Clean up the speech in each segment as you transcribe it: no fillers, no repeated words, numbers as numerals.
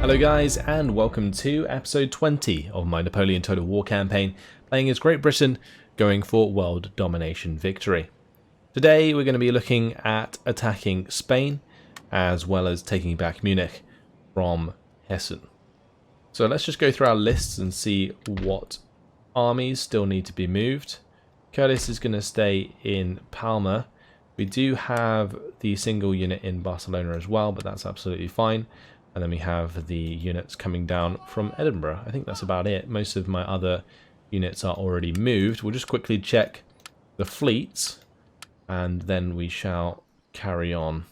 Hello guys, and welcome to episode 20 of my Napoleon Total War campaign, playing as Great Britain, going for world domination victory. Today we're going to be looking at attacking Spain, as well as taking back Munich from Hessen. So let's just go through our lists and see what armies still need to be moved. Curtis is going to stay in Palma. We do have the single unit in Barcelona as well, but that's absolutely fine. And then we have the units coming down from Edinburgh. I think that's about it. Most of my other units are already moved. We'll just quickly check the fleets, and then we shall carry on.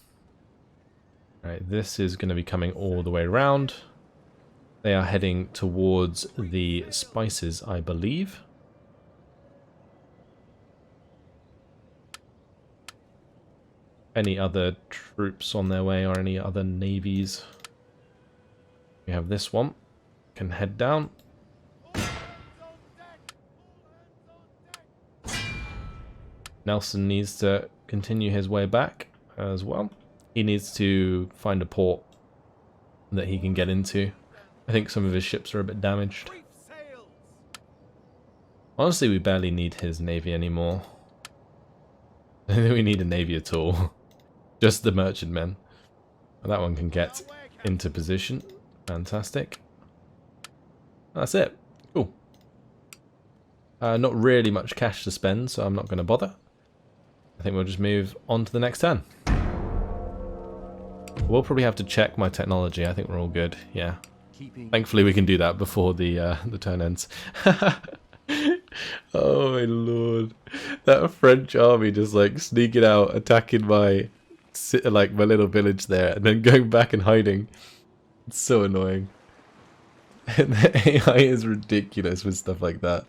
Right, this is going to be coming all the way around. They are heading towards the spices, I believe. Any other troops on their way or any other navies? We have this one. Can head down. Nelson needs to continue his way back as well. He needs to find a port that he can get into. I think some of his ships are a bit damaged. Honestly, we barely need his navy anymore. I don't think we need a navy at all. Just the merchantmen. That one can get into position. Fantastic. That's it. Cool. Not really much cash to spend, so I'm not going to bother. I think we'll just move on to the next turn. We'll probably have to check my technology. I think we're all good. Yeah. Thankfully, we can do that before the turn ends. Oh my lord! That French army just like sneaking out, attacking my my little village there, and then going back and hiding. It's so annoying. The AI is ridiculous with stuff like that.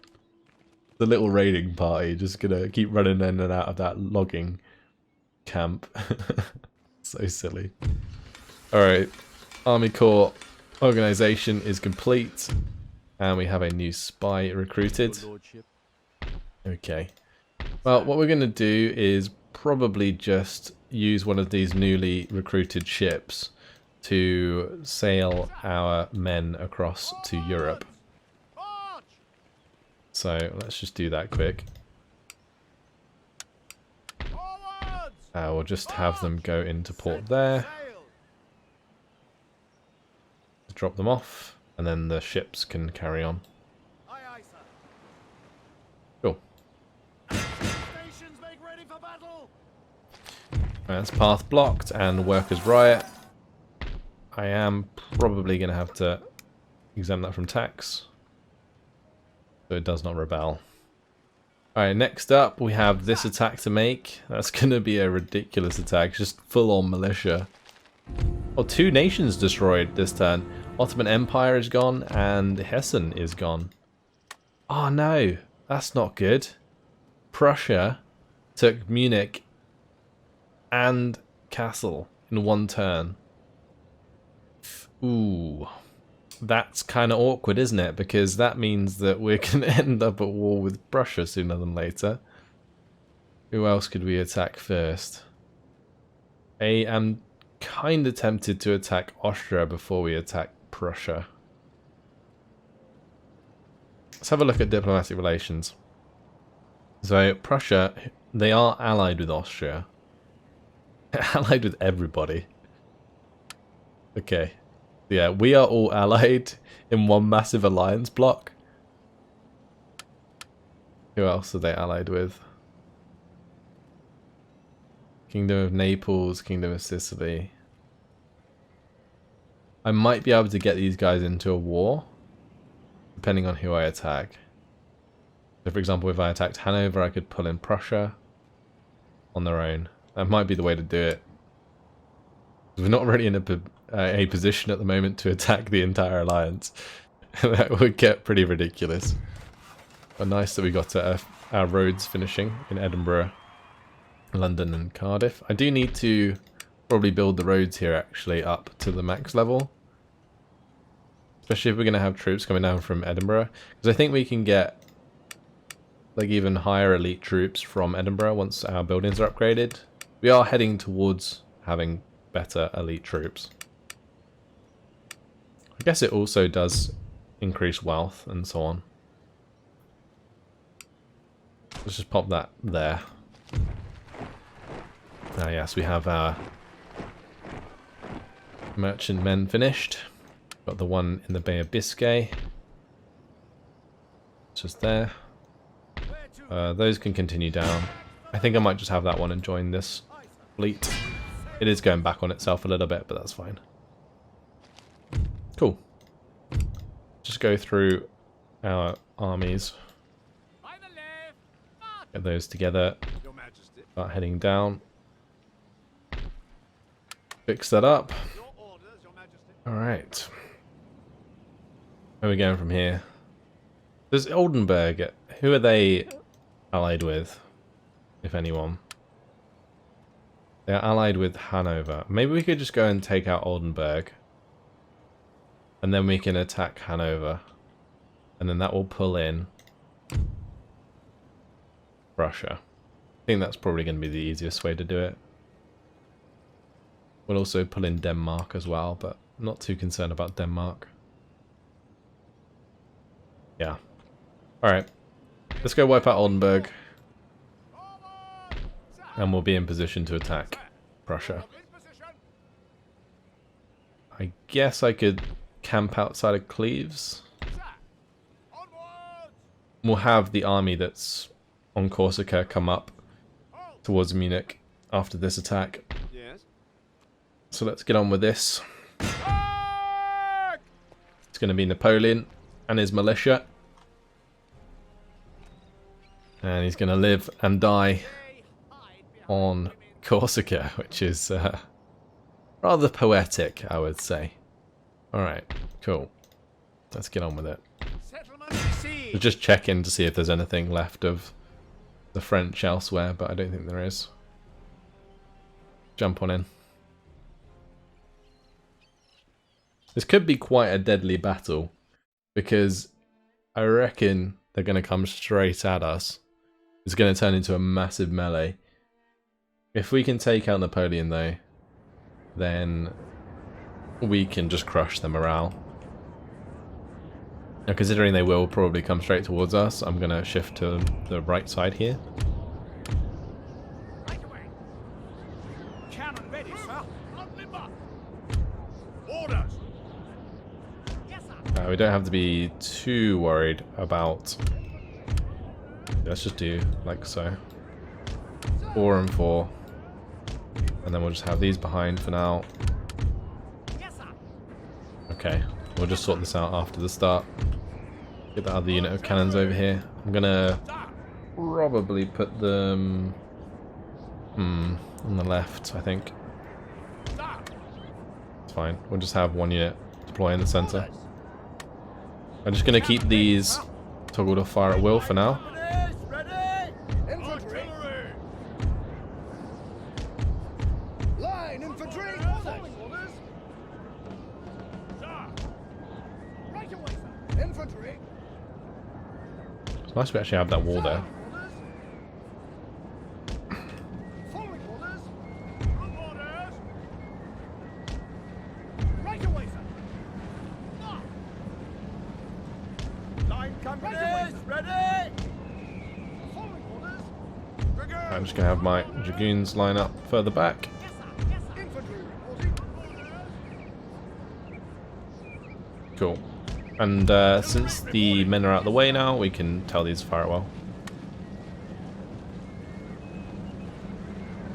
The little raiding party just gonna keep running in and out of that logging camp. So silly. Alright, Army Corps organization is complete. And we have a new spy recruited. Okay. Well, what we're going to do is probably just use one of these newly recruited ships to sail our men across to Europe. So let's just do that quick. We'll just have them go into port there. Drop them off, and then the ships can carry on. Cool. That's path blocked and workers riot. I am probably going to have to exempt that from tax, so it does not rebel. Alright, next up we have this attack to make. That's going to be a ridiculous attack, just full on militia. Oh, two nations destroyed this turn. Ottoman Empire is gone and Hessen is gone. Oh no, that's not good. Prussia took Munich and Kassel in one turn. Ooh, that's kind of awkward, isn't it? Because that means that we're going to end up at war with Prussia sooner than later. Who else could we attack first? I am kind of tempted to attack Austria before we attack Prussia. Let's have a look at diplomatic relations. So Prussia, they are allied with Austria. Allied with everybody. Okay. Yeah, we are all allied in one massive alliance block. Who else are they allied with? Kingdom of Naples, Kingdom of Sicily. I might be able to get these guys into a war, depending on who I attack. So for example, if I attacked Hanover, I could pull in Prussia on their own. That might be the way to do it. We're not really in a position at the moment to attack the entire alliance. That would get pretty ridiculous. But nice that we got our roads finishing in Edinburgh, London and Cardiff. I do need to probably build the roads here actually up to the max level. Especially if we're going to have troops coming down from Edinburgh. Because I think we can get like even higher elite troops from Edinburgh once our buildings are upgraded. We are heading towards having better elite troops. I guess it also does increase wealth and so on. Let's just pop that there. Ah yes, we have our merchantmen finished. Got the one in the Bay of Biscay. Just there. Those can continue down. I think I might just have that one and join this fleet. It is going back on itself a little bit, but that's fine. Cool. Just go through our armies. Get those together. Start heading down. Fix that up. Alright. Where are we going from here? Does Oldenburg, who are they allied with, if anyone? They're allied with Hanover. Maybe we could just go and take out Oldenburg. And then we can attack Hanover. And then that will pull in Prussia. I think that's probably going to be the easiest way to do it. We'll also pull in Denmark as well, but I'm not too concerned about Denmark. Yeah. Alright. Let's go wipe out Oldenburg. And we'll be in position to attack Prussia. I guess I could camp outside of Cleves. We'll have the army that's on Corsica come up towards Munich after this attack. So let's get on with this. It's going to be Napoleon and his militia. And he's going to live and die on Corsica, which is rather poetic, I would say. Alright, cool. Let's get on with it. We'll just check in to see if there's anything left of the French elsewhere, but I don't think there is. Jump on in. This could be quite a deadly battle, because I reckon they're going to come straight at us. It's going to turn into a massive melee. If we can take out Napoleon though, then we can just crush their morale. Now considering they will probably come straight towards us, I'm going to shift to the right side here. Cannon ready, sir. Orders. We don't have to be too worried about... Let's just do like so. 4 and 4. And then we'll just have these behind for now. Okay, we'll just sort this out after the start. Get that other unit of cannons over here. I'm gonna probably put them on the left, I think. It's fine. We'll just have one unit deploy in the center. I'm just gonna keep these toggled off fire at will for now. It's nice we actually have that wall there. I'm just going to have my dragoons line up further back. Cool. And since the men are out of the way now, we can tell these to fire well.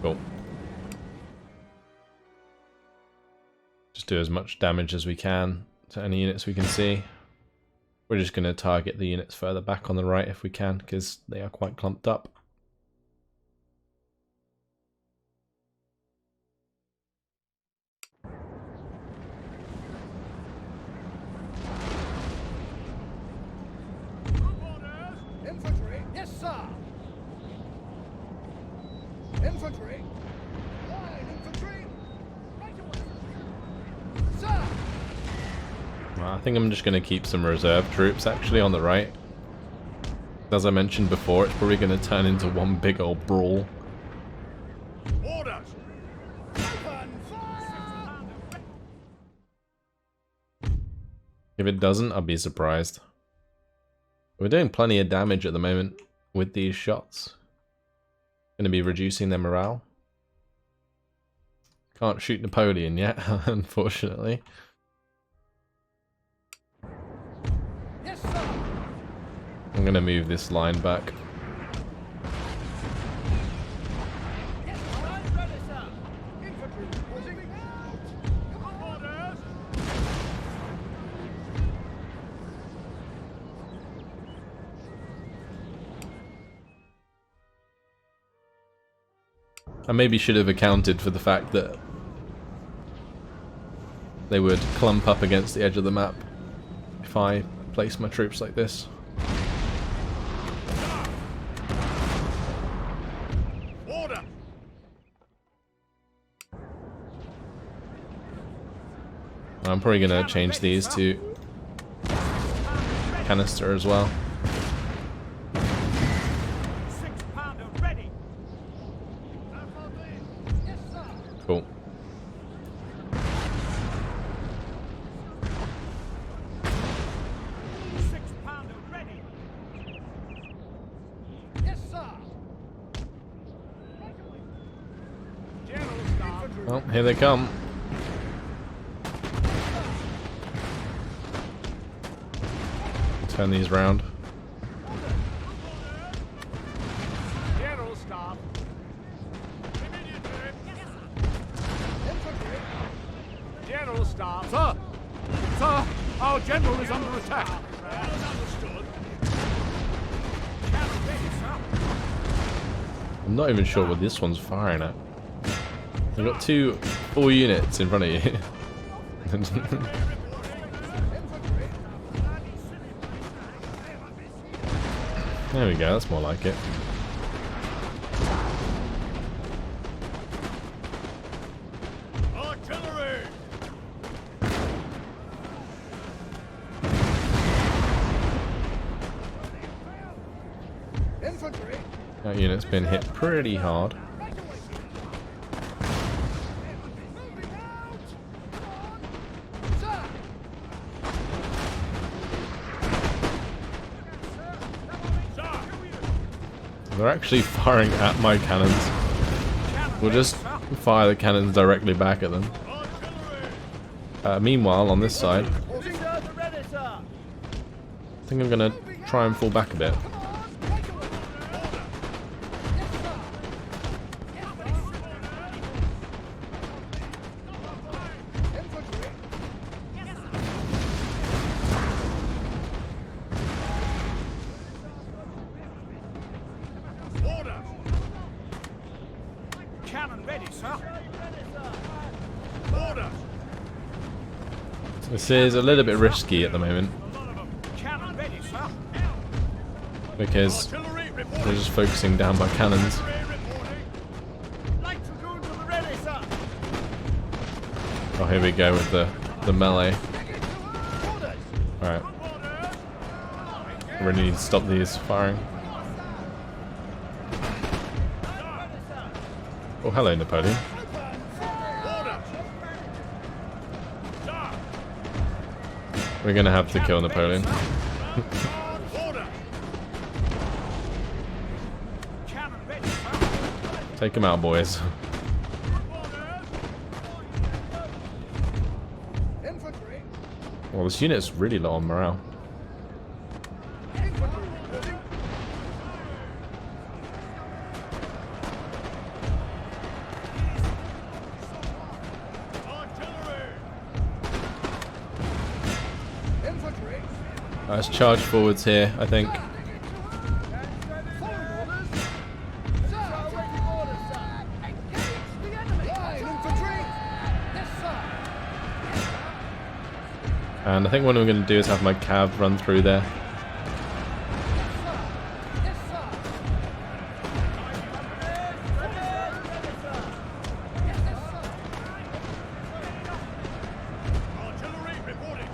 Cool. Just do as much damage as we can to any units we can see. We're just going to target the units further back on the right if we can, because they are quite clumped up. Infantry, yes, sir. Infantry. Line infantry. Right away. Sir. I think I'm just going to keep some reserve troops actually on the right. As I mentioned before, it's probably going to turn into one big old brawl. Orders. Open fire. If it doesn't, I'll be surprised. We're doing plenty of damage at the moment with these shots. Going to be reducing their morale. Can't shoot Napoleon yet, unfortunately. Yes, sir. I'm going to move this line back. Yes, I'm ready, sir. Infantry reporting. Come on, orders. I maybe should have accounted for the fact that they would clump up against the edge of the map if I place my troops like this. Order. I'm probably going to change these to canister as well. 6-pounder ready. Yes, sir. Cool. Yes, sir. General Staff. Well, here they come. Turn these round. General Staff. Infantry. General Staff. Sir! Sir! Our general is under attack! Understood. Cannon ready, sir. I'm not even sure what this one's firing at. You've got 2 full units in front of you. There we go, that's more like it. Artillery. Infantry. That unit's been hit pretty hard. Moving out. Sir. Sir. They're actually firing at my cannons. We'll just fire the cannons directly back at them. Artillery. Meanwhile, on this side, Ready, sir. I think I'm gonna try and fall back a bit. Come on. Take away. Order. Yes, sir. Infantry. Order. Cannon ready, sir. Order. This is a little bit risky at the moment Cannon ready, sir. because Artillery they're reporting. just focusing down my cannons. Artillery reporting. Light dragoons to the ready, sir. Oh, here we go with the melee. Orders. Alright, Orders. I really need to stop these firing. Oh, hello, Napoleon. Order. Sir. We're gonna have to kill Napoleon. Order. Cannon ready, sir. Take him out, boys. Infantry. Well, this unit's really low on morale. Infantry reporting. Artillery. Infantry. Let's charge forwards here, I think. Following orders. Sir, awaiting orders, sir. Engage the enemy. Line infantry. Yes, sir. And I think what I'm going to do is have my cav run through there. Yes, sir. Artillery reporting.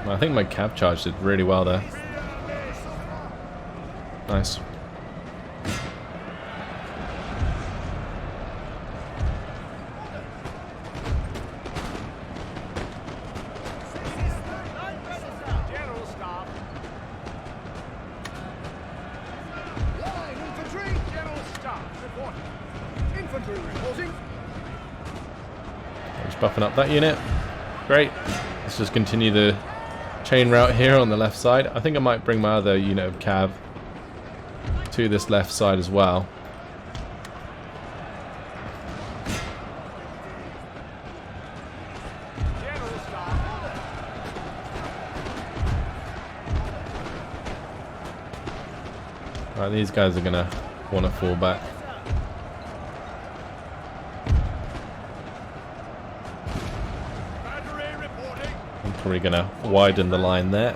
I think my cav charge did really well there. Nice. General staff. Line infantry. General staff reporting. Infantry reporting. Just buffing up that unit. Great. Let's just continue the chain route here on the left side. I think I might bring my other unit of cav to this left side as well. General staff. Right, these guys are gonna want to fall back. Battery reporting. I'm probably gonna widen the line there.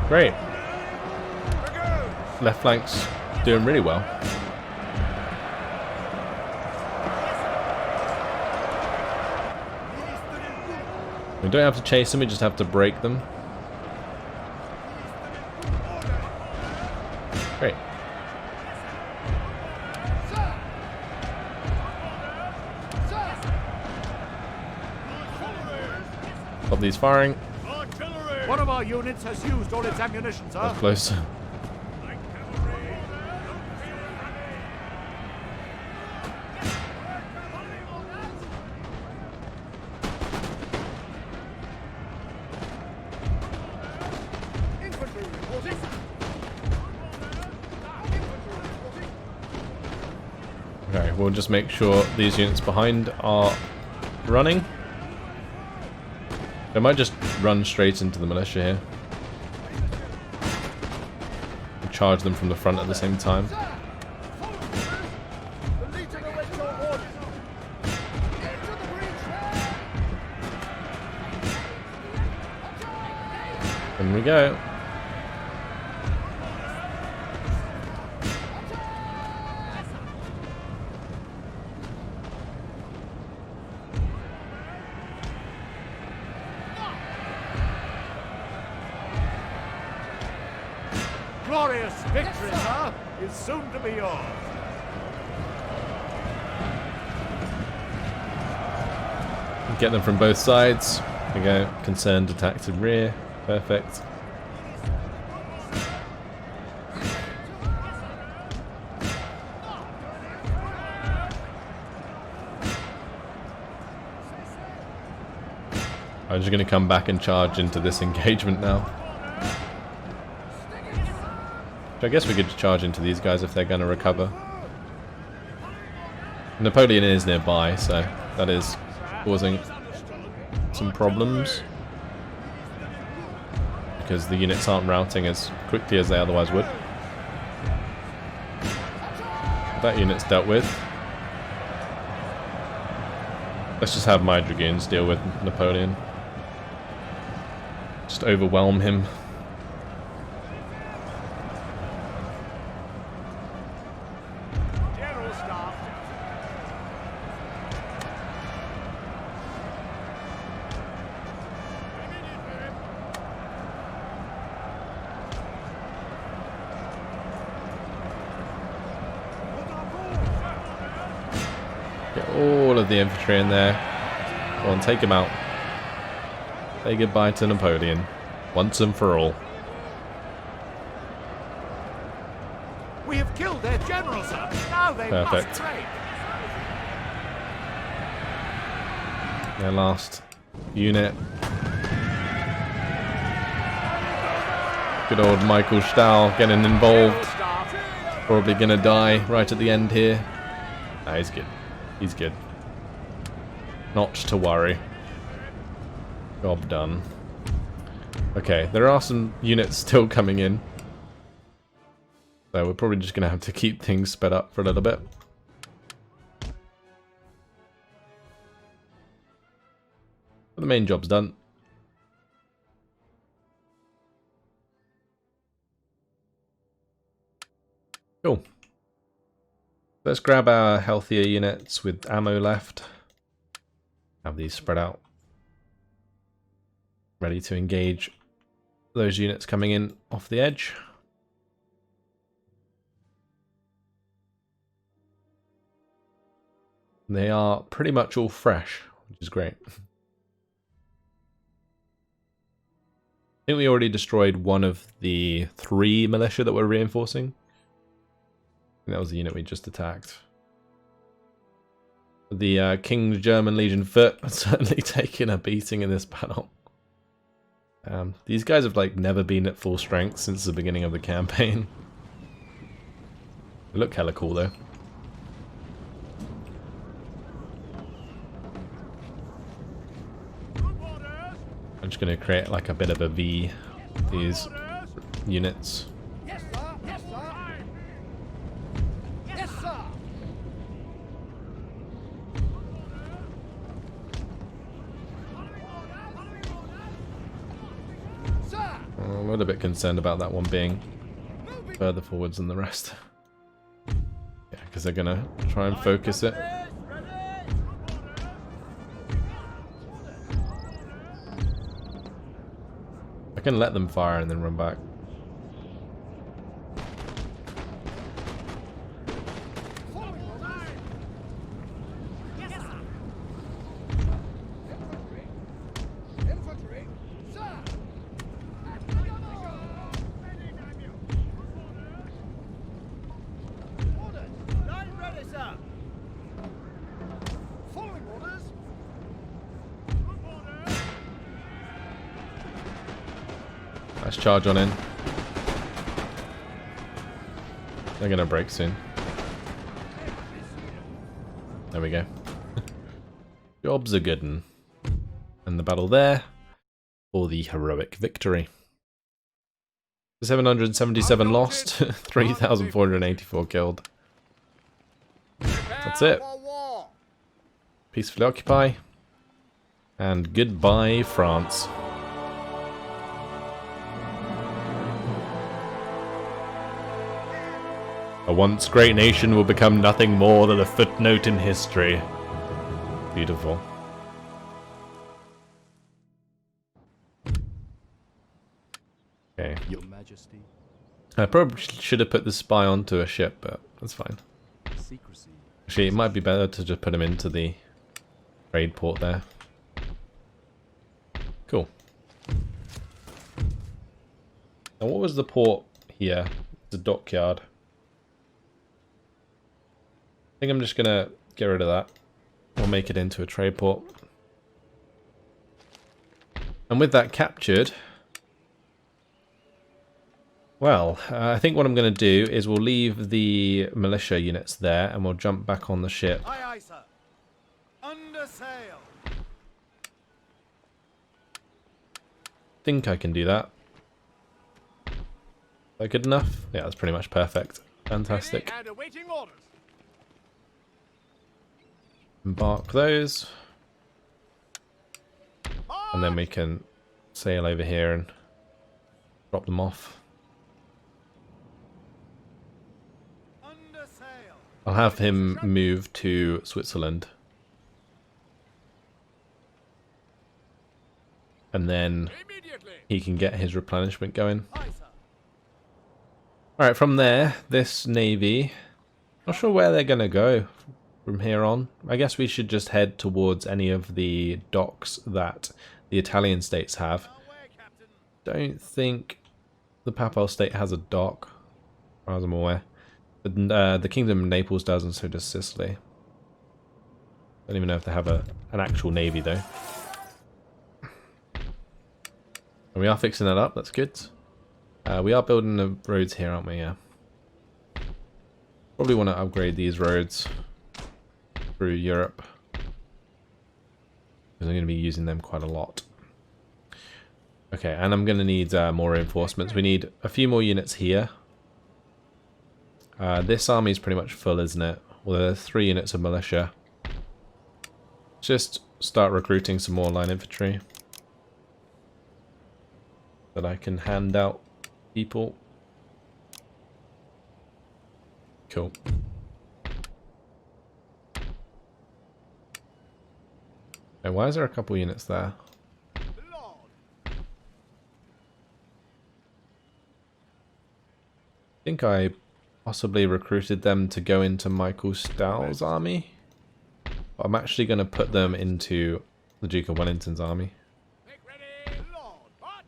Great. Left flank's doing really well. We don't have to chase them, we just have to break them. Great. Stop these firing. One of our units has used all its ammunition, sir. That's close. Infantry reporting. Okay, we'll just make sure these units behind are running. I might just run straight into the militia here. And charge them from the front at the same time. The Legion awaits your orders. Into the breach. In we go. Glorious victory, sir, is soon to be yours. Get them from both sides. There we go. Concerned attack to rear. Perfect. I'm just going to come back and charge into this engagement now. So I guess we could charge into these guys if they're going to recover. Napoleon is nearby, so that is causing some problems. Because the units aren't routing as quickly as they otherwise would. That unit's dealt with. Let's just have my dragoons deal with Napoleon. Just overwhelm him. General staff. Get all of the infantry in there. Go on, take him out. Say goodbye to Napoleon. Once and for all. We have killed their general, sir. Now they Perfect. must break. Their last unit. Good old Michael Stahl getting involved. General staff. Probably gonna die right at the end here. Nah, he's good. He's good. Not to worry. Job done. Okay, there are some units still coming in. So we're probably just gonna have to keep things sped up for a little bit. But the main job's done. Cool. Let's grab our healthier units with ammo left. Have these spread out. ready to engage those units coming in off the edge. They are pretty much all fresh, which is great. I think we already destroyed one of the 3 militia that we're reinforcing. I think that was the unit we just attacked. The King's German Legion Foot has certainly taken a beating in this battle. These guys have like never been at full strength since the beginning of the campaign. They look hella cool though. I'm just going to create like a bit of a V with these units. Yes, sir. Yes, sir. Yes, sir. Sir. I'm a little bit concerned about that one being further forwards than the rest. Yeah, because they're going to try and focus it. I can let them fire and then run back. Infantry. Sir. Orders. Line ready, sir. Following orders. Let's charge on in. They're gonna break soon. There we go. Job's a good one. And the battle there for the heroic victory. 777 lost, 3,484 killed. That's it. For war. Peacefully occupy. And goodbye, France. A once great nation will become nothing more than a footnote in history. Beautiful. Okay. Your Majesty, I probably should have put the spy onto a ship, but that's fine. secrecy. Actually, it might be better to just put him into the trade port there. Cool. Now, what was the port here? The dockyard. I think I'm just gonna get rid of that. We'll make it into a trade port. And with that captured, well, I think what I'm going to do is we'll leave the militia units there and we'll jump back on the ship. Aye, aye, sir. Under sail. Think I can do that. Is that good enough? Yeah, that's pretty much perfect. Fantastic. And awaiting orders. Embark those. And then we can sail over here and drop them off. Under sail. I'll have him move to Switzerland. And then Immediately. he can get his replenishment going. Aye, sir. Alright, from there, this navy, not sure where they're going to go from here on. I guess we should just head towards any of the docks that the Italian states have. Away, Captain. Don't think the Papal state has a dock, as far as I'm aware. But the Kingdom of Naples does, and so does Sicily. Don't even know if they have an actual navy, though. And we are fixing that up, that's good. We are building the roads here, aren't we? Yeah. Probably want to upgrade these roads through Europe, because I'm going to be using them quite a lot. Okay, and I'm going to need more reinforcements. We need a few more units here. This army is pretty much full, isn't it? Well, there's 3 units of militia. Just start recruiting some more line infantry that I can hand out people. Cool. And why is there a couple units there? Lord. think I possibly recruited them to go into Michael Stow's army. But I'm actually going to put them into the Duke of Wellington's army. Make ready, Lord. What?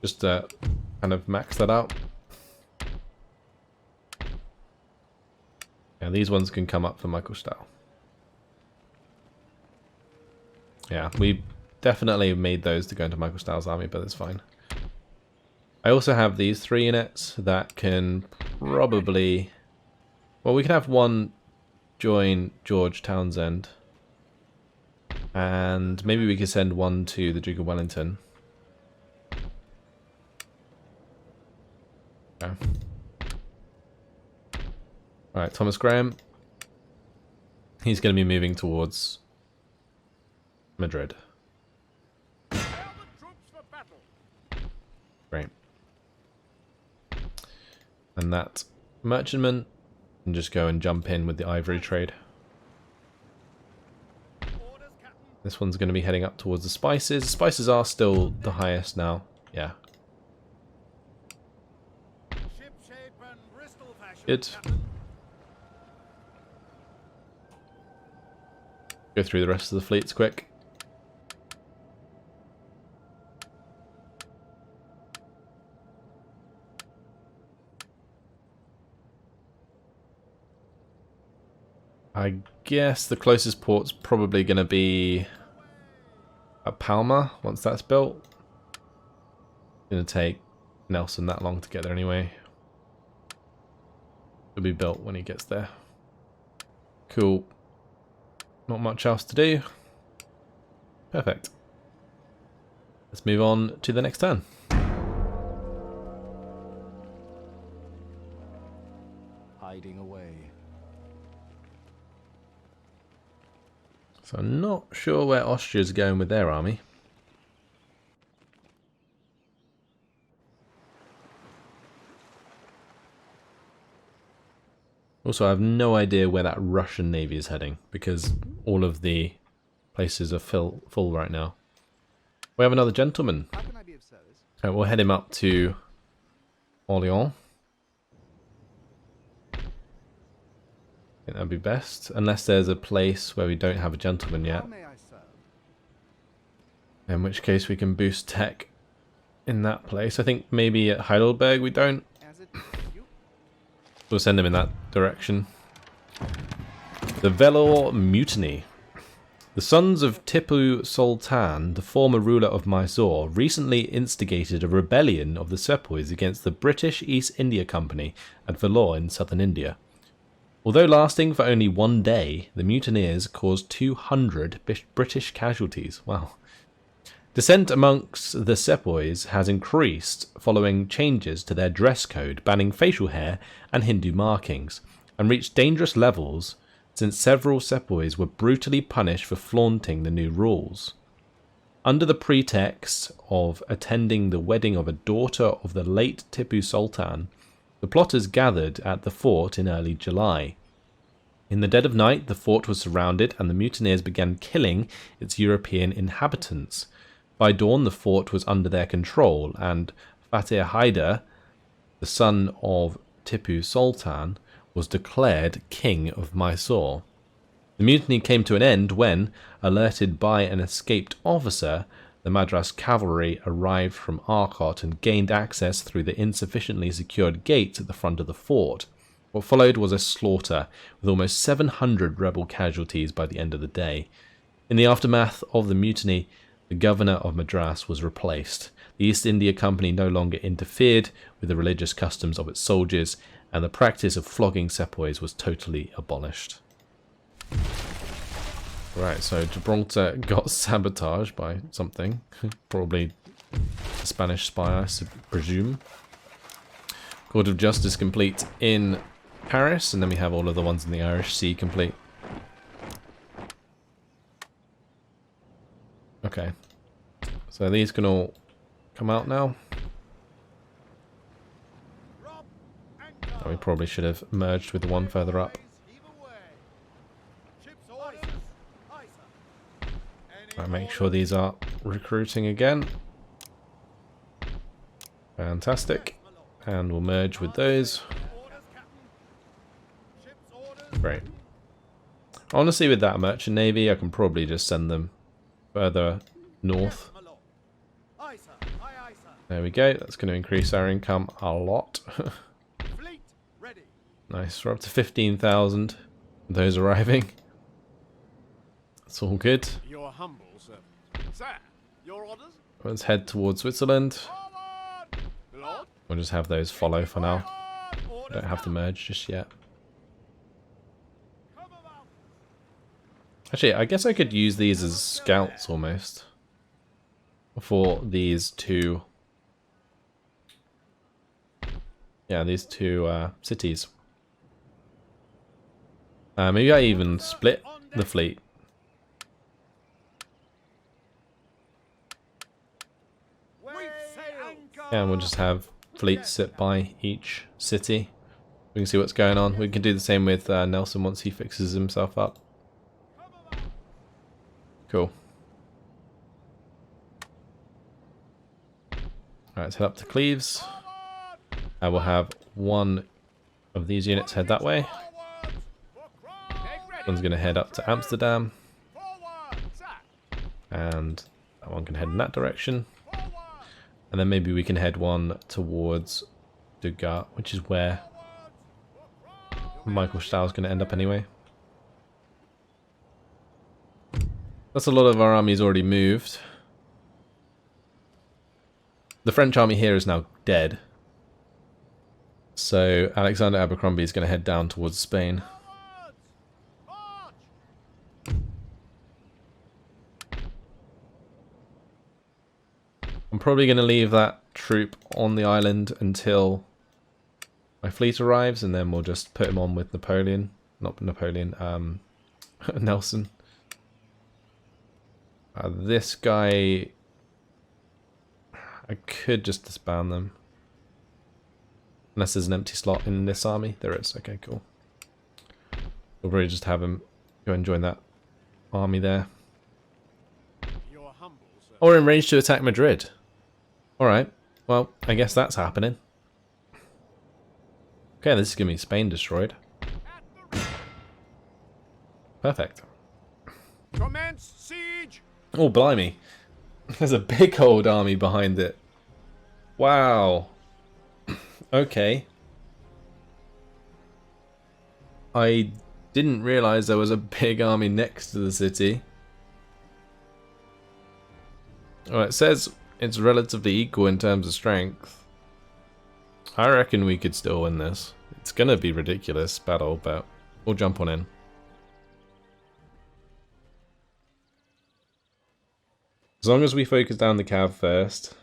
Just to kind of max that out. Yeah, these ones can come up for Michael Stow. Yeah, we definitely made those to go into Michael Stow's army, but it's fine. I also have these 3 units that can probably... Well, we can have one join George Townsend. And maybe we could send one to the Duke of Wellington. Okay. Alright, Thomas Graham. He's going to be moving towards Madrid. Prepare the troops for battle. Great. And that merchantman can just go and jump in with the ivory trade. Orders, Captain. This one's going to be heading up towards the spices. Spices are still the highest now. Yeah. Ship shape and Bristol fashion, Good. Captain. Go through the rest of the fleets quick. I guess the closest port's probably going to be at Palma once that's built. It's going to take Nelson that long to get there anyway. It'll be built when he gets there. Cool. Not much else to do. Perfect. Let's move on to the next turn. Hiding away. So I'm not sure where Austria's going with their army. Also, I have no idea where that Russian navy is heading, because all of the places are full right now. We have another gentleman. How can I be of service? We'll head him up to Orléans. I think that'd be best, unless there's a place where we don't have a gentleman yet. How may I serve? In which case we can boost tech in that place. I think maybe at Heidelberg we don't. As it you? We'll send him in that direction. The Vellore Mutiny. The sons of Tipu Sultan, the former ruler of Mysore, recently instigated a rebellion of the Sepoys against the British East India Company at Vellore in southern India. Although lasting for only 1 day, the mutineers caused 200 British casualties. Wow. Dissent amongst the Sepoys has increased following changes to their dress code banning facial hair and Hindu markings, and reached dangerous levels since several Sepoys were brutally punished for flaunting the new rules. Under the pretext of attending the wedding of a daughter of the late Tipu Sultan, the plotters gathered at the fort in early July. In the dead of night, the fort was surrounded and the mutineers began killing its European inhabitants. By dawn, the fort was under their control, and Fateh Haider, the son of Tipu Sultan, was declared king of Mysore. The mutiny came to an end when, alerted by an escaped officer, the Madras cavalry arrived from Arcot and gained access through the insufficiently secured gates at the front of the fort. What followed was a slaughter, with almost 700 rebel casualties by the end of the day. In the aftermath of the mutiny, the governor of Madras was replaced. The East India Company no longer interfered with the religious customs of its soldiers, and the practice of flogging sepoys was totally abolished. Right, so Gibraltar got sabotaged by something. Probably a Spanish spy, I presume. Court of Justice complete in Paris, and then we have all of the ones in the Irish Sea complete. Okay. So these can all come out now. Oh, we probably should have merged with the one further up. Right, make sure these are recruiting again. Fantastic. And we'll merge with those. Orders, Captain. Ship's orders. Great. Honestly, with that merchant navy, I can probably just send them further north. My lord. Aye, sir. Aye, aye, sir. There we go. That's going to increase our income a lot. Fleet ready. Nice. We're up to 15,000. Those arriving. That's all good. Your humble servant. Sir, your orders? Let's head towards Switzerland. Forward. Lord? We'll just have those follow for now. Forward. Orders, Don't have to merge just yet. come about. Actually, I guess I could use these as scouts almost. For these two... Yeah, these two cities. Maybe I even split the fleet. We've sailed. Yeah, and we'll just have fleets sit by each city. We can see what's going on. We can do the same with Nelson once he fixes himself up. Cool. Alright, let's head up to Cleves. I will have one of these units head that way. One's going to head up to Amsterdam. And that one can head in that direction. And then maybe we can head one towards Stuttgart, which is where Michael Stahl's going to end up anyway. That's a lot of our armies already moved. The French army here is now dead. So Alexander Abercrombie is going to head down towards Spain. I'm probably going to leave that troop on the island until my fleet arrives, and then we'll just put him on with Napoleon. Not Napoleon, Nelson. This guy... I could just disband them. Unless there's an empty slot in this army. There is. Okay, cool. We'll probably just have him go and join that army there. Your humble servant. Or in range to attack Madrid. Alright. Well, I guess that's happening. Okay, this is going to be Spain destroyed. Perfect. Commence siege. Oh, blimey. There's a big old army behind it. Wow. Okay. I didn't realise there was a big army next to the city. Well, it says it's relatively equal in terms of strength. I reckon we could still win this. It's gonna be ridiculous battle, but we'll jump on in. As long as we focus down the cav first,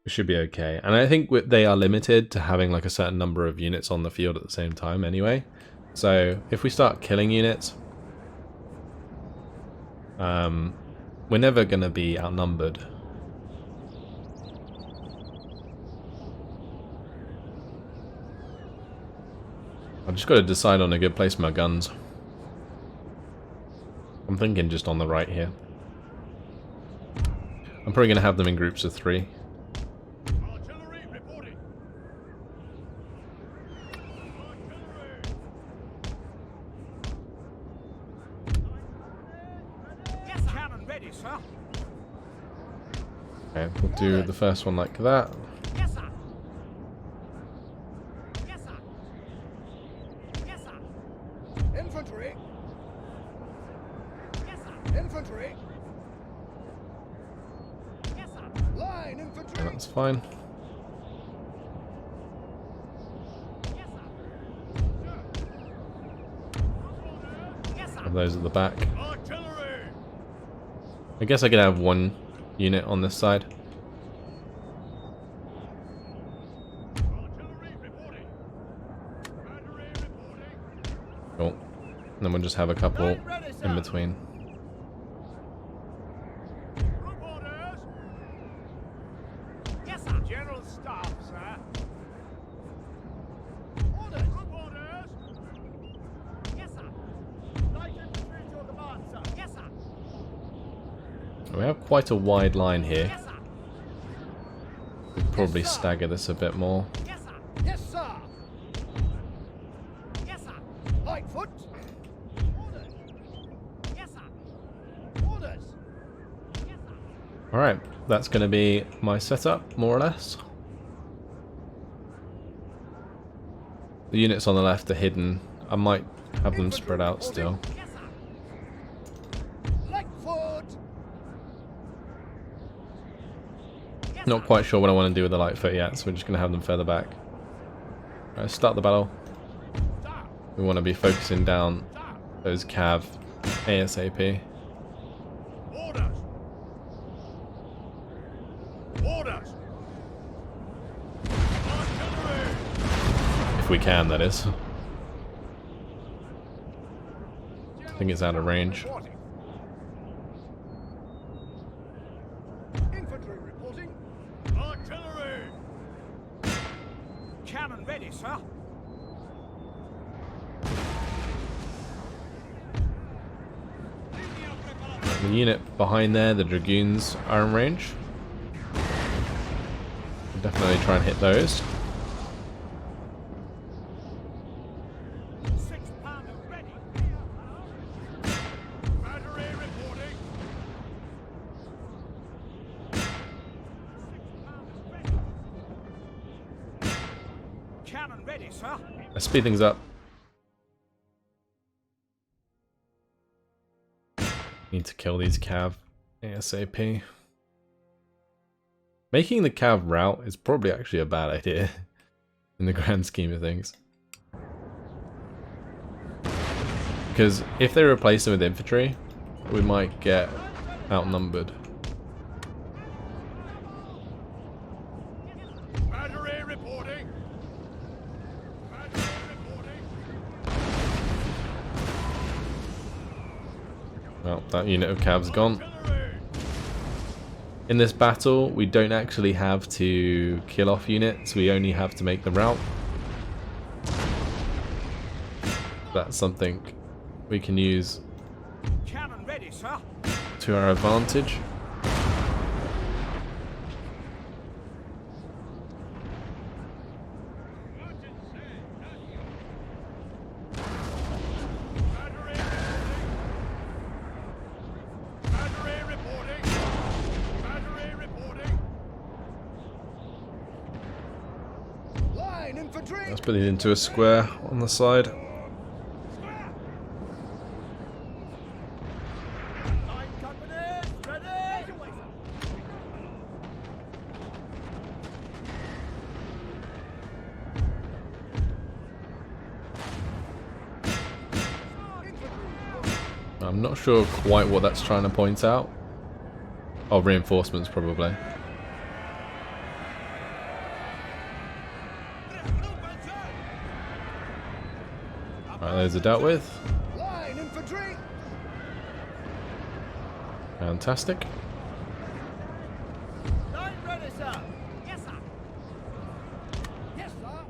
we should be okay. And I think they are limited to having like a certain number of units on the field at the same time anyway. So if we start killing units, we're never going to be outnumbered. I've just got to decide on a good place for my guns. I'm thinking just on the right here. I'm probably going to have them in groups of 3. Artillery reporting. Yes, cannon ready, sir. Okay, we'll do the first one like that. Yes, sir. Yes, sir. Yes, sir. Infantry. Yes, sir. Infantry. Yes, sir. Line infantry. Okay, that's fine. Yes, sir. Yes, sir. And those at the back. Artillery. I guess I could have one unit on this side. Artillery reporting. Battery reporting. Cool. And then we'll just have a couple in between. Group orders. Yes, sir. General Staff, sir. Orders. Group orders. Yes, sir. Light infantry to your command, sir. Yes, sir. We have quite a wide line here. Yes, sir. We'd probably stagger this a bit more. Yes, sir. Yes, sir. Yes, sir. Lightfoot. Orders. Yes, sir. Orders. Yes, sir. Alright, that's going to be my setup, more or less. The units on the left are hidden. I might have them spread out still. Yes, sir. Lightfoot. Yes, Not sir. quite sure what I want to do with the Lightfoot yet, so we're just going to have them further back. Alright, start the battle. We want to be focusing down those cav ASAP. Orders. Orders. Artillery. If we can, that is. I think it's out of range. Reporting. Infantry reporting. Artillery. Cannon ready, sir. The unit behind there, the Dragoons, are in range. We'll definitely try and hit those. 6-pounder ready. Battery reporting. 6-pounders ready. Cannon ready, sir. Let's speed things up. Need to kill these cav ASAP. Making the cav route is probably actually a bad idea in the grand scheme of things. Because if they replace them with infantry, we might get outnumbered. Battery reporting. Battery reporting. Well, that unit of cav's gone. Artillery. In this battle, we don't actually have to kill off units, we only have to make the route. That's something we can use Cannon ready, sir. to our advantage. Battery reporting. Battery reporting. Battery reporting. Line infantry. Let's put it into a square on the side. Line companies ready. I'm not sure quite what that's trying to point out. Oh, reinforcements probably. Right, those are dealt with. Line infantry. Fantastic. Line ready, sir. Yes, sir. Yes, sir.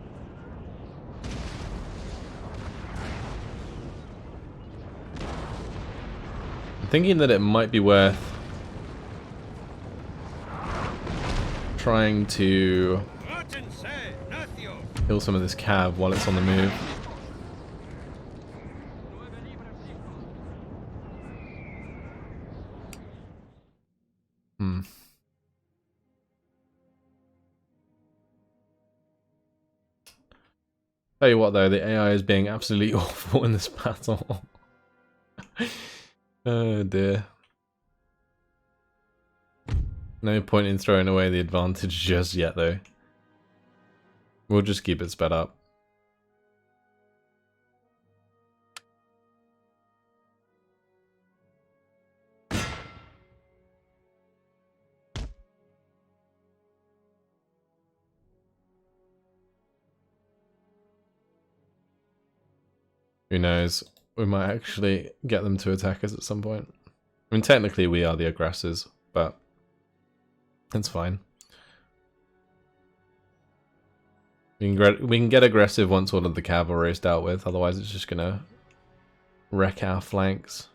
I'm thinking that it might be worth trying to kill some of this cav while it's on the move. Tell you what though, the AI is being absolutely awful in this battle. Oh dear. No point in throwing away the advantage just yet though. We'll just keep it sped up. Who knows? We might actually get them to attack us at some point. I mean, technically we are the aggressors, but it's fine. We can get aggressive once all of the cavalry is dealt with, otherwise it's just gonna wreck our flanks.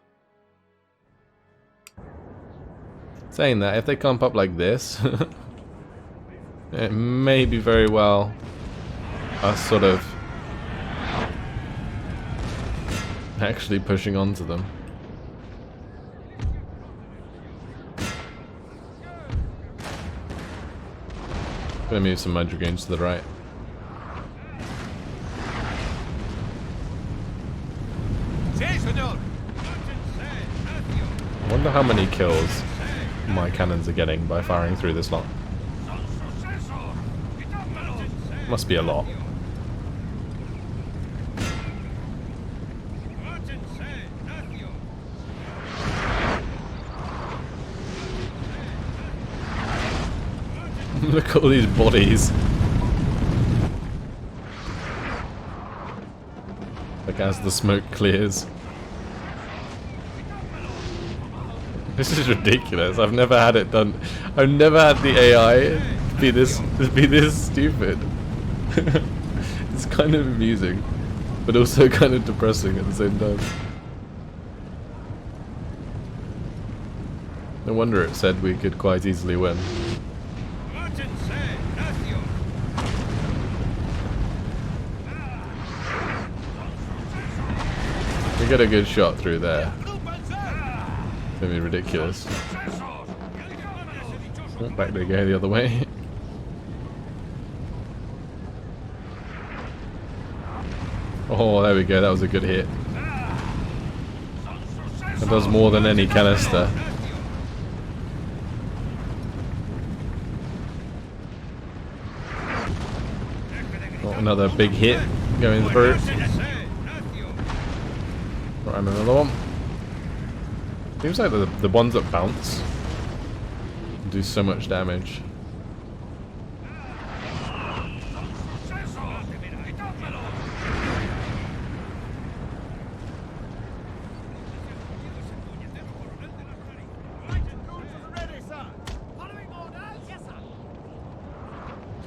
Saying that, if they clump up like this, It may be very well us sort of actually pushing onto them. Gonna move some Mud Dragoons to the right. I wonder how many kills my cannons are getting by firing through this lot. Must be a lot. Look at all these bodies. Like as the smoke clears. This is ridiculous. I've never had it done. I've never had the AI be this stupid. It's kind of amusing, but also kind of depressing at the same time. No wonder it said we could quite easily win. We get a good shot through there. It's gonna be ridiculous. Oh, back they go the other way. Oh, there we go. That was a good hit. That does more than any canister. Oh, another big hit going through. Right, I'm another one. Seems like the ones that bounce do so much damage.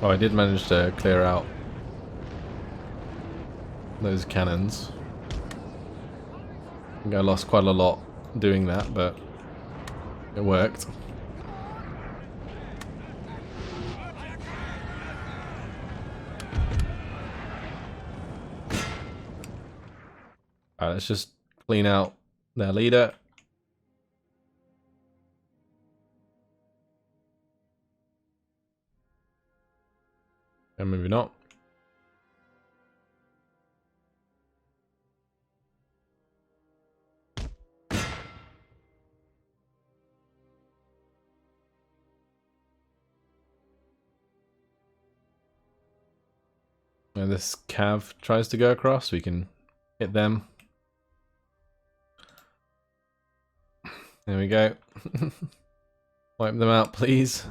Oh, I did manage to clear out those cannons. I think I lost quite a lot doing that, but it worked. Alright, let's just clean out their leader. And maybe not. And this cav tries to go across, we can hit them. There we go. Wipe them out, please.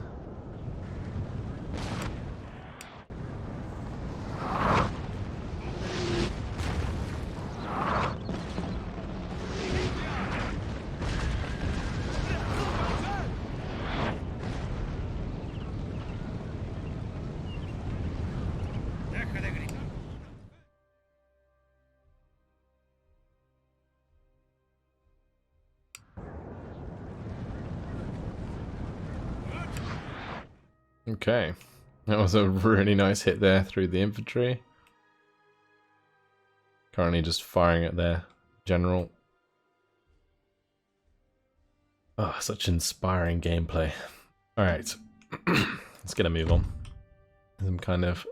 Okay, that was a really nice hit there through the infantry. Currently just firing at their general. Oh, such inspiring gameplay. Alright, let's get a move on. I'm kind of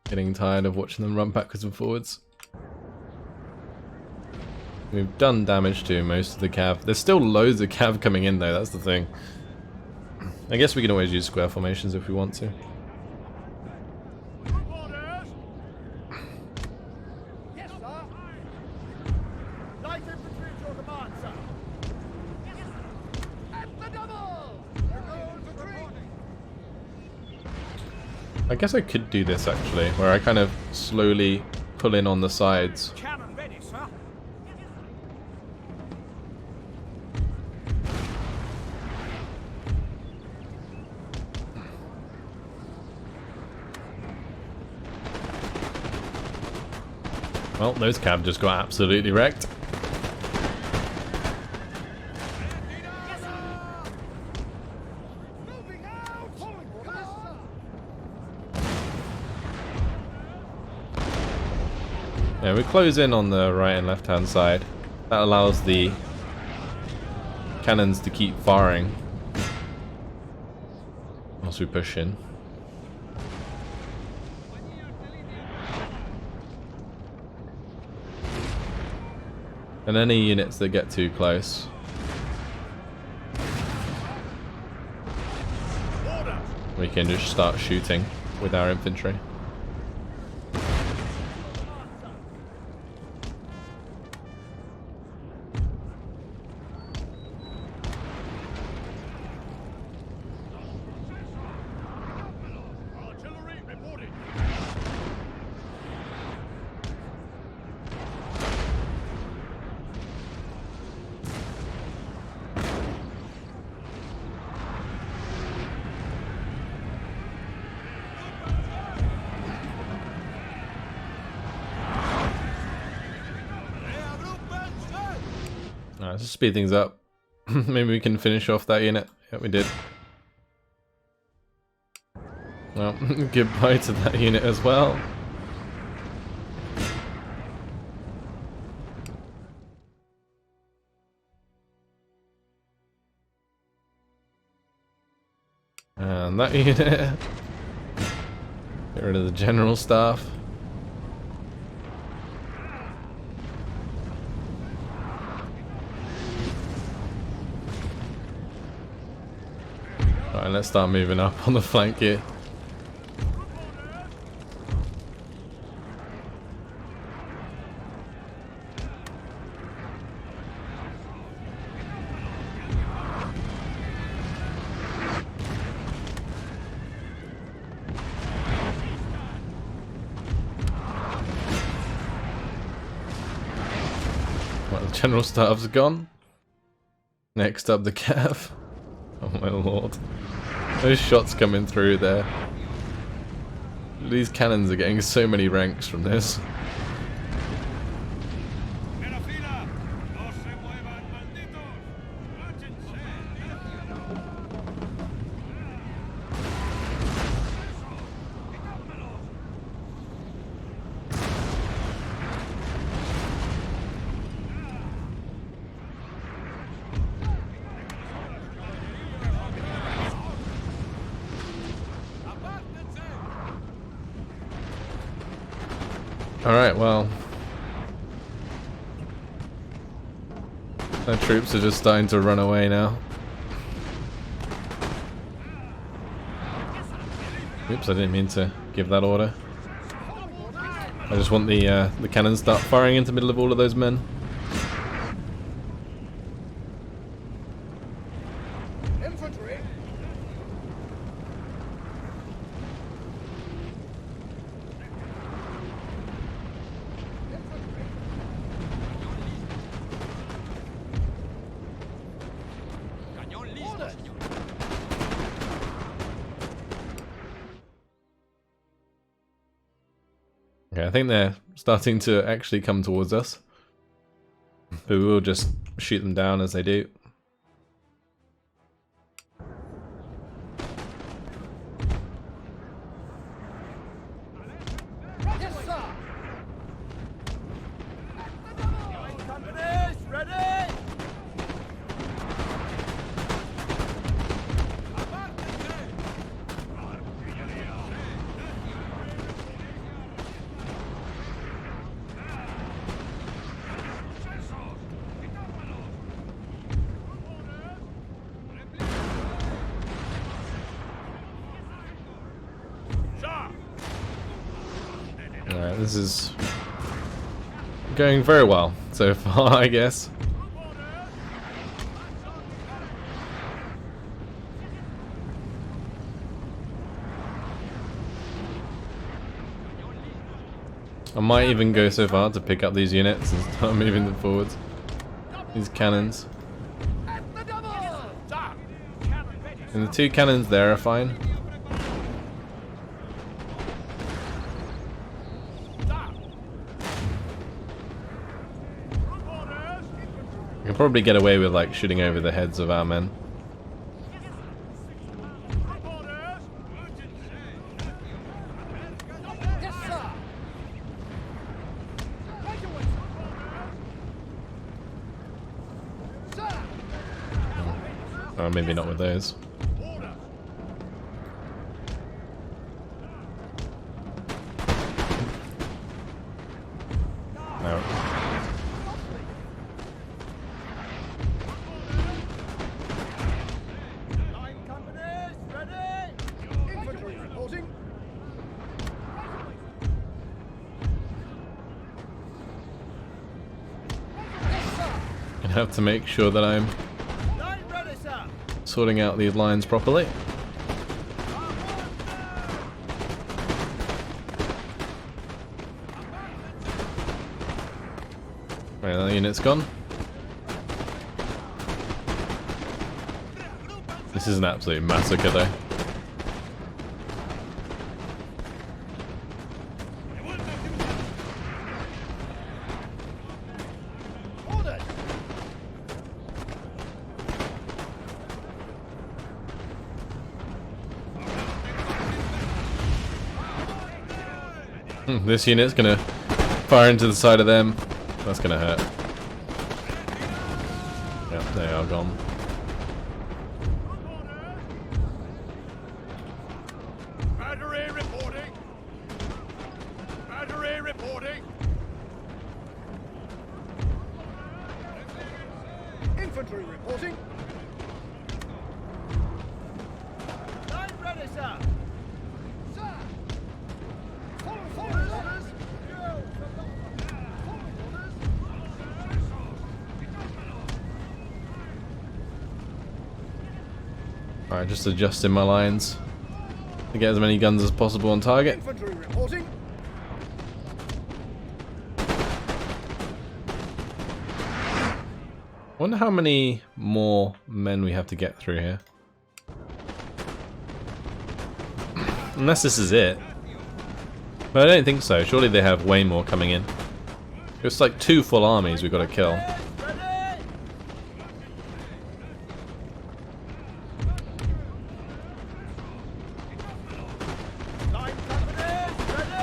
getting tired of watching them run backwards and forwards. We've done damage to most of the cav. There's still loads of cav coming in though, that's the thing. I guess we can always use square formations if we want to. Yes, sir. Light infantry at your command, sir. At the double! I guess I could do this actually, where I kind of slowly pull in on the sides. Cannon ready, sir. Well, those cav just got absolutely wrecked. Moving out! Following orders! Yeah, we close in on the right and left hand side. That allows the cannons to keep firing once we push in. And any units that get too close, we can just start shooting with our infantry. Artillery reporting. Alright, let's speed things up. Maybe we can finish off that unit. Yeah, we did. Well, goodbye to that unit as well. And that unit. Get rid of the general staff. Alright, let's start moving up on the flank here. Well, the general staff's gone. Next up, the cav. Oh my lord. Those shots coming through there. These cannons are getting so many ranks from this. Alright, well. Our troops are just starting to run away now. Oops, I didn't mean to give that order. I just want the cannons start firing into the middle of all of those men. Infantry. Okay, I think they're starting to actually come towards us. But we will just shoot them down as they do. Yes, sir. Companies, ready. Alright, this is going very well so far, I guess. I might even go so far to pick up these units and start moving them forwards. These cannons. And the two cannons there are fine. We can probably get away with like shooting over the heads of our men. Yes, sir. Oh, maybe not with those. No. Line companies, ready! Infantry reporting. I have to make sure that I'm Line ready, sir. sorting out these lines properly. Right, that unit's gone. This is an absolute massacre though. Ordered. This unit's gonna fire into the side of them. That's gonna hurt. Yeah, they are gone. Battery reporting. Battery reporting. Infantry reporting. Line ready, sir. Sir. Follow orders. Alright, just adjusting my lines to get as many guns as possible on target. Infantry reporting. Wonder how many more men we have to get through here. Unless this is it. But I don't think so. Surely they have way more coming in. It's like 2 full armies we've got to kill. Ready. Line companies, ready.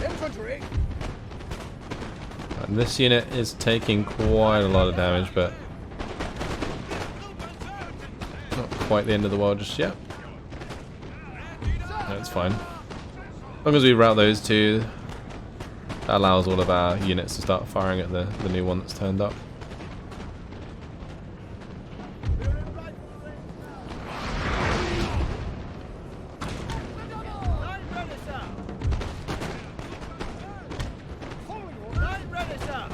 Infantry. And this unit is taking quite a lot of damage, but not quite the end of the world just yet. That's fine. As long as we route those two, that allows all of our units to start firing at the new one that's turned up. Line ready, sir. Following order. Line ready, sir.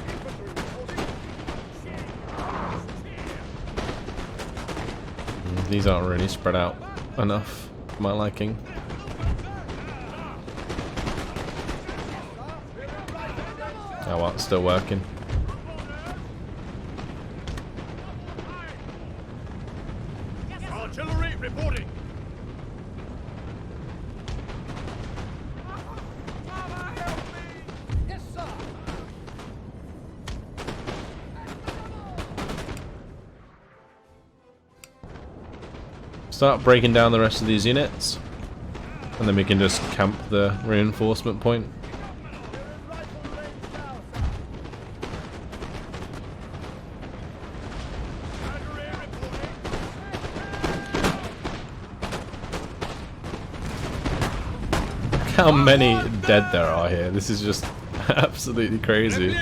Infantry reporting. These aren't really spread out enough for my liking. Oh well, it's still working. Artillery reporting. Yes, sir. Start breaking down the rest of these units, and then we can just camp the reinforcement point. How many dead there are here. This is just absolutely crazy.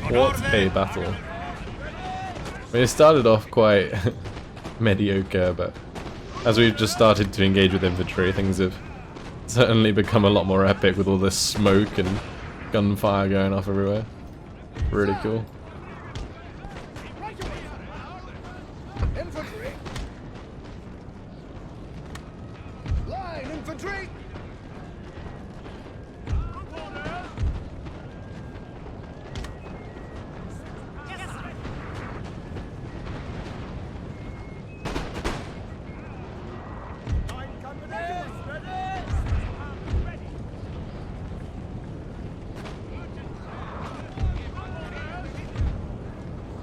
What a battle. I mean, it started off quite mediocre, but as we've just started to engage with infantry, things have certainly become a lot more epic with all this smoke and gunfire going off everywhere. Really cool. Infantry. Line infantry. Line companies, ready.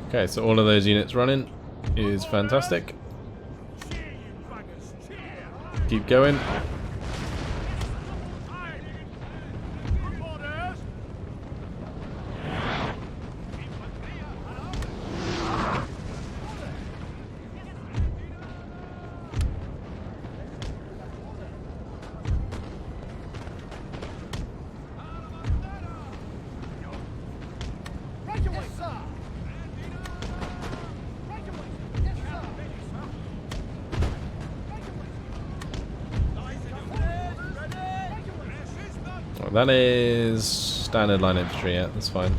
Okay, so all of those units running. is fantastic. Keep going. Right away, sir. Right away. Yes, sir. Well, that is standard line infantry, yeah, that's fine.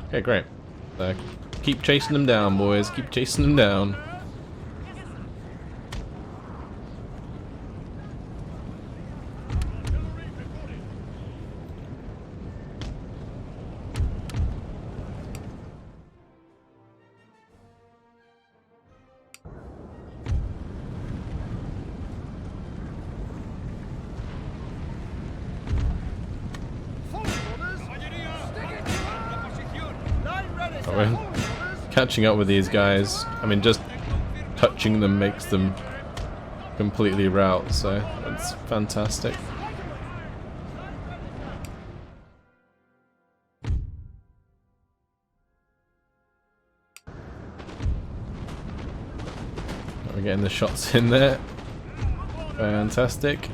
Okay, great. Keep chasing them down, boys. Keep chasing them down. We're catching up with these guys. I mean, just touching them makes them completely rout, so that's fantastic. We're getting the shots in there. Fantastic.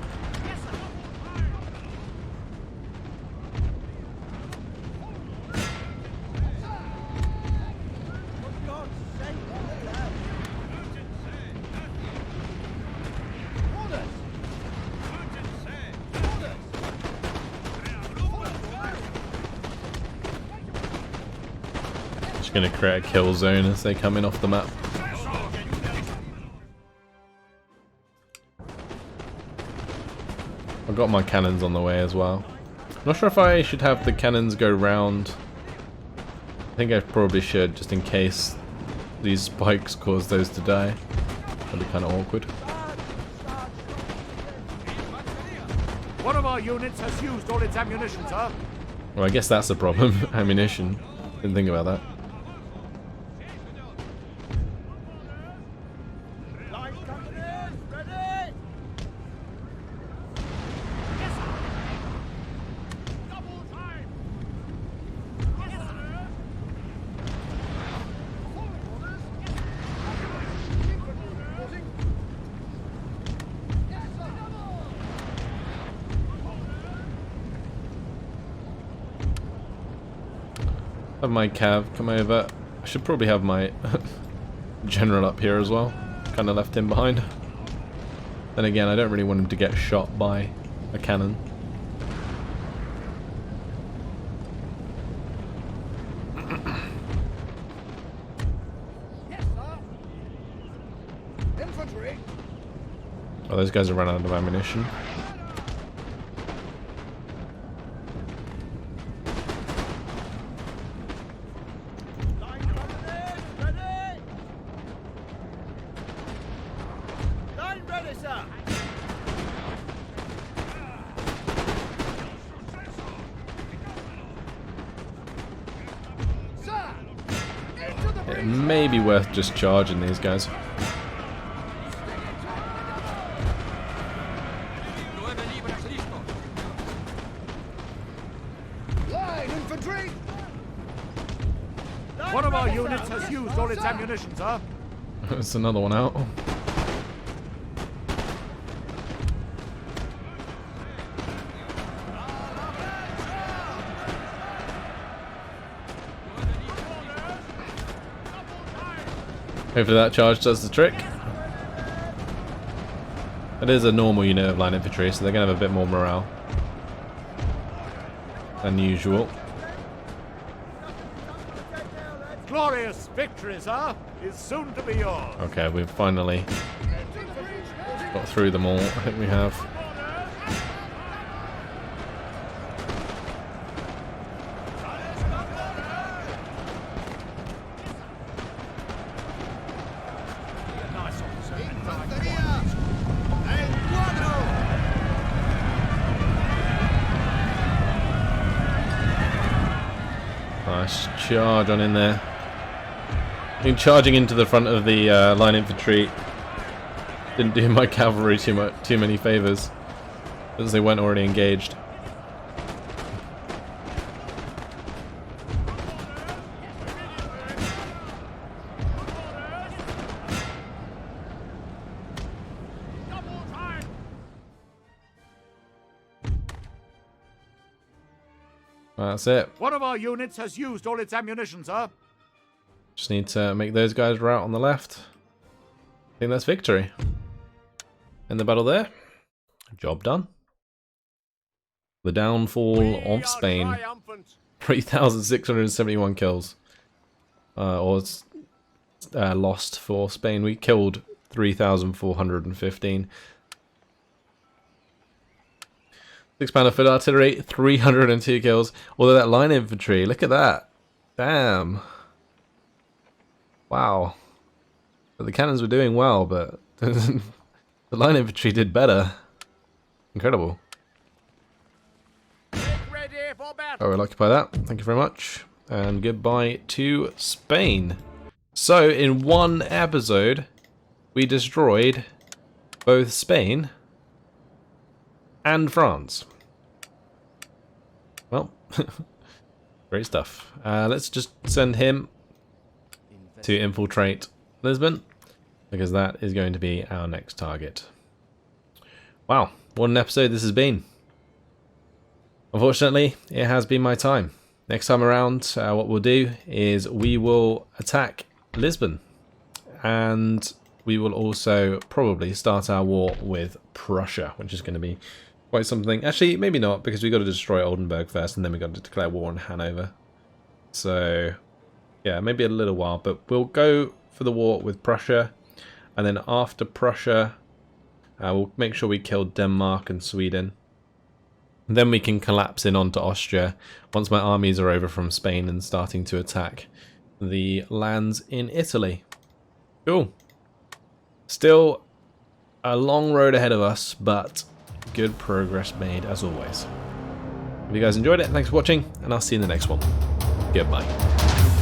Just gonna create a kill zone as they come in off the map. I've got my cannons on the way as well. Not sure if I should have the cannons go round. I think I probably should, just in case these spikes cause those to die. That'd be kind of awkward. One of our units has used all its ammunition, sir. Well, I guess that's the problem. Ammunition. Didn't think about that. Have my cav come over. I should probably have my general up here as well. Kind of left him behind. Then again, I don't really want him to get shot by a cannon. Yes, sir. Infantry. Oh, those guys are running out of ammunition. It may be worth just charging these guys. Line infantry. One of our units has used all its ammunition, sir. There's another one out. Hopefully that charge does the trick. It is a normal unit of line infantry, so they're going to have a bit more morale than usual. Glorious victory, sir, is soon to be yours. Okay, we've finally got through them all. I think we have. charge on in there. I mean, charging into the front of the line infantry didn't do my cavalry too many favors, as they weren't already engaged. That's it. One of our units has used all its ammunition, sir. Just need to make those guys rout on the left. I think that's victory. In the battle there. Job done. The downfall of Spain. 3,671 kills. Lost for Spain. We killed 3,415. 6-pounder foot artillery, 302 kills. Although that line infantry, look at that. Damn. Wow. The cannons were doing well, but the line infantry did better. Incredible. I will occupy that. Thank you very much. And goodbye to Spain. So, in one episode, we destroyed both Spain and France. Well, great stuff. Let's just send him to infiltrate Lisbon, because that is going to be our next target. Wow, what an episode this has been. Unfortunately, it has been my time. Next time around, what we'll do is we will attack Lisbon, and we will also probably start our war with Prussia, which is going to be quite something. Actually, maybe not, because we've got to destroy Oldenburg first, and then we've got to declare war on Hanover. So, yeah, maybe a little while, but we'll go for the war with Prussia, and then after Prussia, we'll make sure we kill Denmark and Sweden. Then we can collapse in onto Austria once my armies are over from Spain and starting to attack the lands in Italy. Cool. Still a long road ahead of us, but good progress made as always. If you guys enjoyed it, thanks for watching, and I'll see you in the next one. Goodbye.